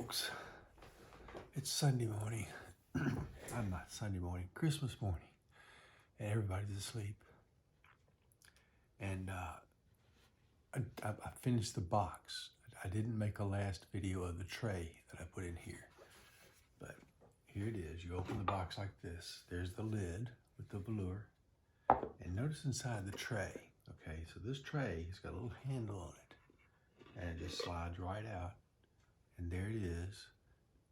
folks. It's Sunday morning. I'm not Sunday morning, Christmas morning. And everybody's asleep. And I finished the box. I didn't make a last video of the tray that I put in here. But here it is. You open the box like this. There's the lid with the velour. And notice inside the tray. Okay, so this tray has got a little handle on it. And it just slides right out. And there it is.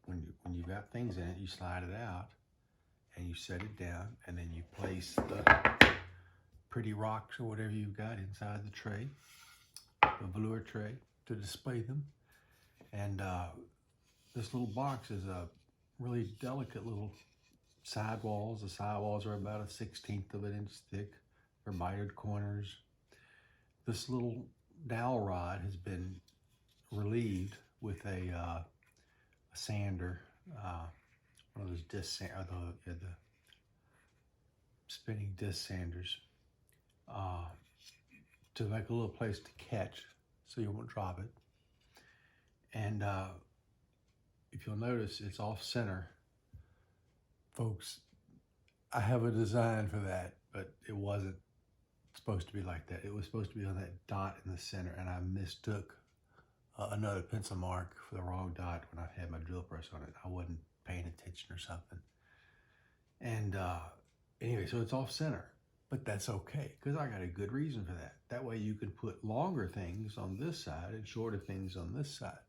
When you've got things in it, you slide it out and you set it down, and then you place the pretty rocks or whatever you've got inside the tray, the velour tray, to display them. And this little box is a really delicate little sidewalls. The sidewalls are about 1/16 of an inch thick. They're mitered corners. This little dowel rod has been relieved with a sander, one of those disc the spinning disc sanders, to make a little place to catch so you won't drop it. And if you'll notice, it's off center. Folks, I have a design for that, but it wasn't supposed to be like that. It was supposed to be on that dot in the center, and I mistook another pencil mark for the wrong dot when I had my drill press on it. I wasn't paying attention or something. And anyway, so it's off center, but that's okay, because I got a good reason for that. That way you can put longer things on this side and shorter things on this side.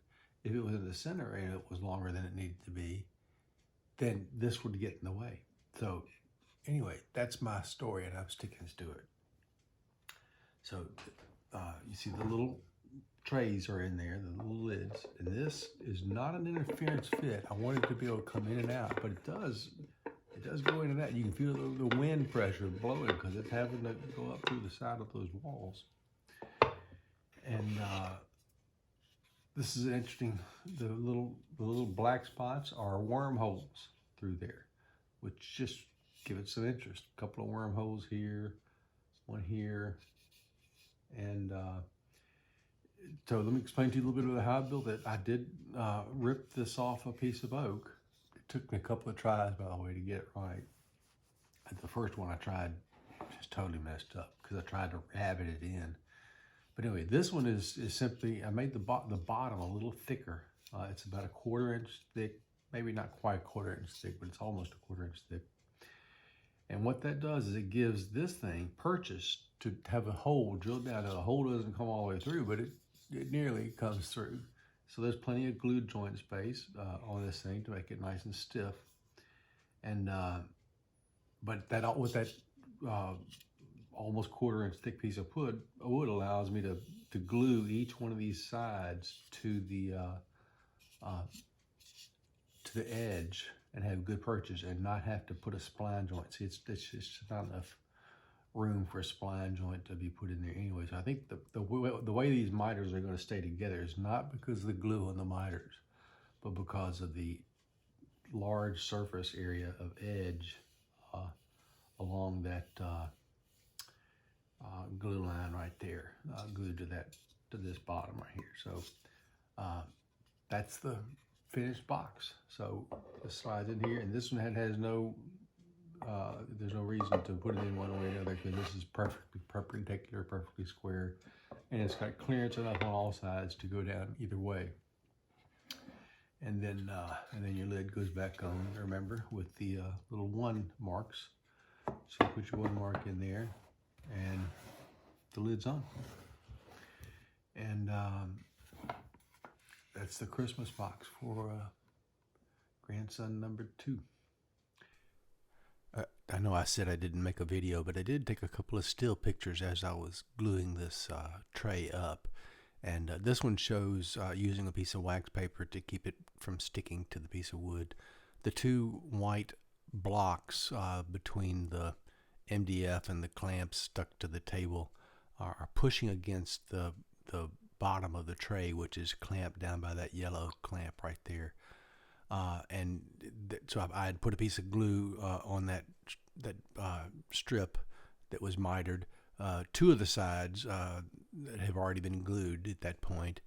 If it was in the center and it was longer than it needed to be, then this would get in the way. So anyway, that's my story, and I'm sticking to it. So you see the little trays are in there, the little lids, and this is not an interference fit. I wanted it to be able to come in and out, but it does go in and out. You can feel the wind pressure blowing because it's having to go up through the side of those walls. And this is interesting. The little black spots are wormholes through there, which just give it some interest. A couple of wormholes here, one here, and so let me explain to you a little bit about how I built it. I did rip this off a piece of oak. It took me a couple of tries, by the way, to get it right. And the first one I tried just totally messed up because I tried to rabbit it in. But anyway, this one is simply, I made the bottom a little thicker. It's about 1/4 inch thick, maybe not quite 1/4 inch thick, but it's almost 1/4 inch thick. And what that does is it gives this thing purchase to have a hole drilled down. Now, the hole doesn't come all the way through, but it nearly comes through. So there's plenty of glue joint space on this thing to make it nice and stiff. And but that with that almost 1/4 inch thick piece of wood allows me to glue each one of these sides to the edge and have good purchase and not have to put a spline joint. See, it's just not enough room for a spline joint to be put in there anyway. So I think the way these miters are going to stay together is not because of the glue on the miters, but because of the large surface area of edge along that glue line right there, glued to this bottom right here. So that's the finished box. So it slides in here, and this one has no there's no reason to put it in one way or another because this is perfectly perpendicular, perfectly square, and it's got clearance enough on all sides to go down either way. And then your lid goes back on, remember, with the little 1 marks. So you put your 1 mark in there, and the lid's on. And that's the Christmas box for grandson number 2. I know I said I didn't make a video, but I did take a couple of still pictures as I was gluing this tray up. And this one shows using a piece of wax paper to keep it from sticking to the piece of wood. The 2 white blocks between the MDF and the clamps stuck to the table are pushing against the bottom of the tray, which is clamped down by that yellow clamp right there. So I had put a piece of glue on that strip that was mitered. 2 of the sides that have already been glued at that point,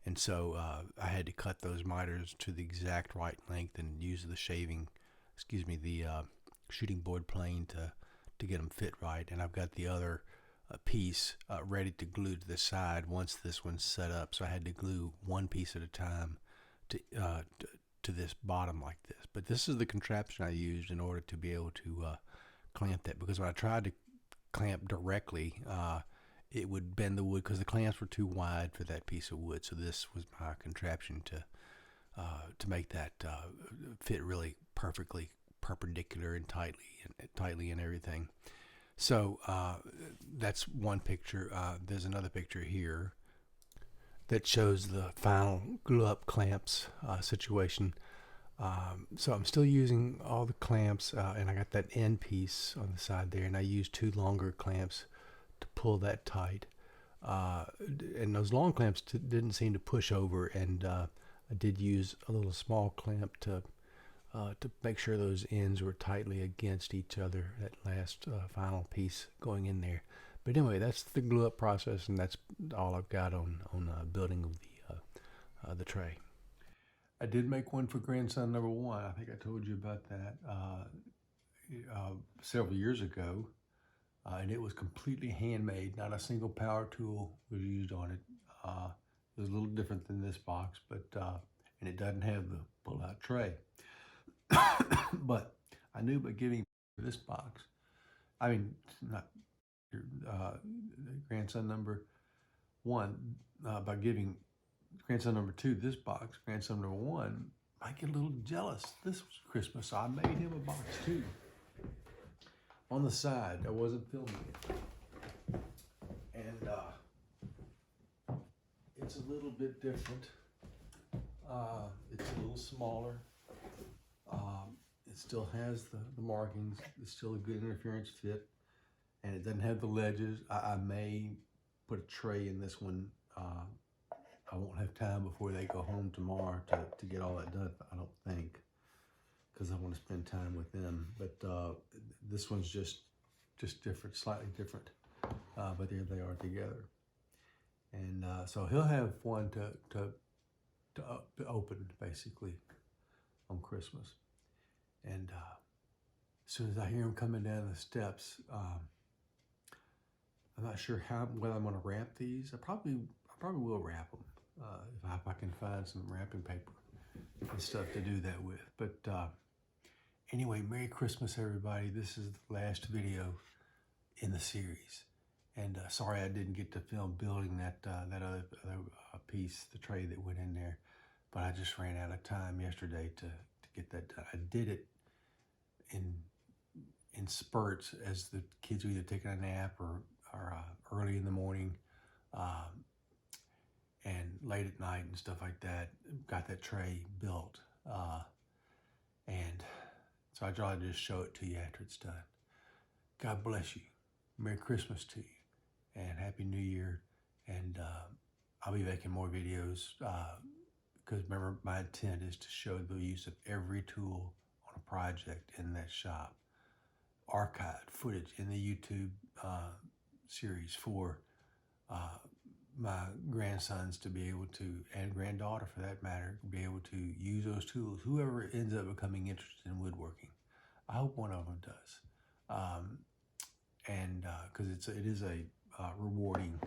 And so I had to cut those miters to the exact right length and use the shooting board plane to get them fit right. And I've got the other piece ready to glue to the side once this one's set up. So I had to glue one piece at a time to this bottom like this. But this is the contraption I used in order to be able to clamp that, because when I tried to clamp directly, it would bend the wood because the clamps were too wide for that piece of wood. So this was my contraption to make that fit really perfectly perpendicular and tightly and everything. So that's one picture. There's another picture here that shows the final glue up clamps situation. So I'm still using all the clamps, and I got that end piece on the side there, and I used 2 longer clamps to pull that tight. And those long clamps didn't seem to push over, and I did use a little small clamp to make sure those ends were tightly against each other, that last final piece going in there. But anyway, that's the glue up process, and that's all I've got on building of the tray. I did make one for grandson number 1. I think I told you about that several years ago, and it was completely handmade. Not a single power tool was used on it. It was a little different than this box, but and it doesn't have the pull-out tray. But I knew by giving this box, I mean, not grandson number 1, by giving grandson number 2 this box, grandson number 1 might get a little jealous. This was Christmas, so I made him a box too. On the side, I wasn't filming it, and it's a little bit different. It's a little smaller. It still has the markings. It's still a good interference fit, and it doesn't have the ledges. I may put a tray in this one. I won't have time before they go home tomorrow to get all that done, I don't think, because I want to spend time with them. But this one's just different, slightly different, but there they are together. And so he'll have one to open, basically, on Christmas. And as soon as I hear him coming down the steps, I'm not sure whether I'm going to wrap these. I probably will wrap them if I can find some wrapping paper and stuff to do that with. But anyway, Merry Christmas, everybody. This is the last video in the series. And sorry I didn't get to film building that other piece, the tray that went in there. But I just ran out of time yesterday to get that done. I did it in spurts as the kids were either taking a nap or early in the morning and late at night and stuff like that. Got that tray built. And so I try to just show it to you after it's done. God bless you. Merry Christmas to you. And Happy New Year. And I'll be making more videos because remember, my intent is to show the use of every tool on a project in that shop. Archived footage in the YouTube series for my grandsons to be able to, and granddaughter for that matter, be able to use those tools. Whoever ends up becoming interested in woodworking, I hope one of them does. And because it is a rewarding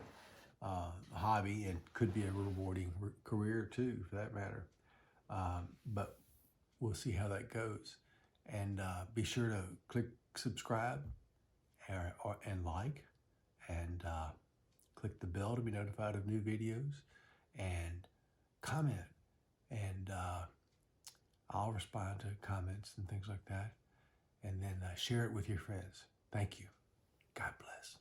hobby, and could be a rewarding career too, for that matter. But we'll see how that goes. And be sure to click subscribe and like, and click the bell to be notified of new videos, and comment. And I'll respond to comments and things like that. And then share it with your friends. Thank you. God bless.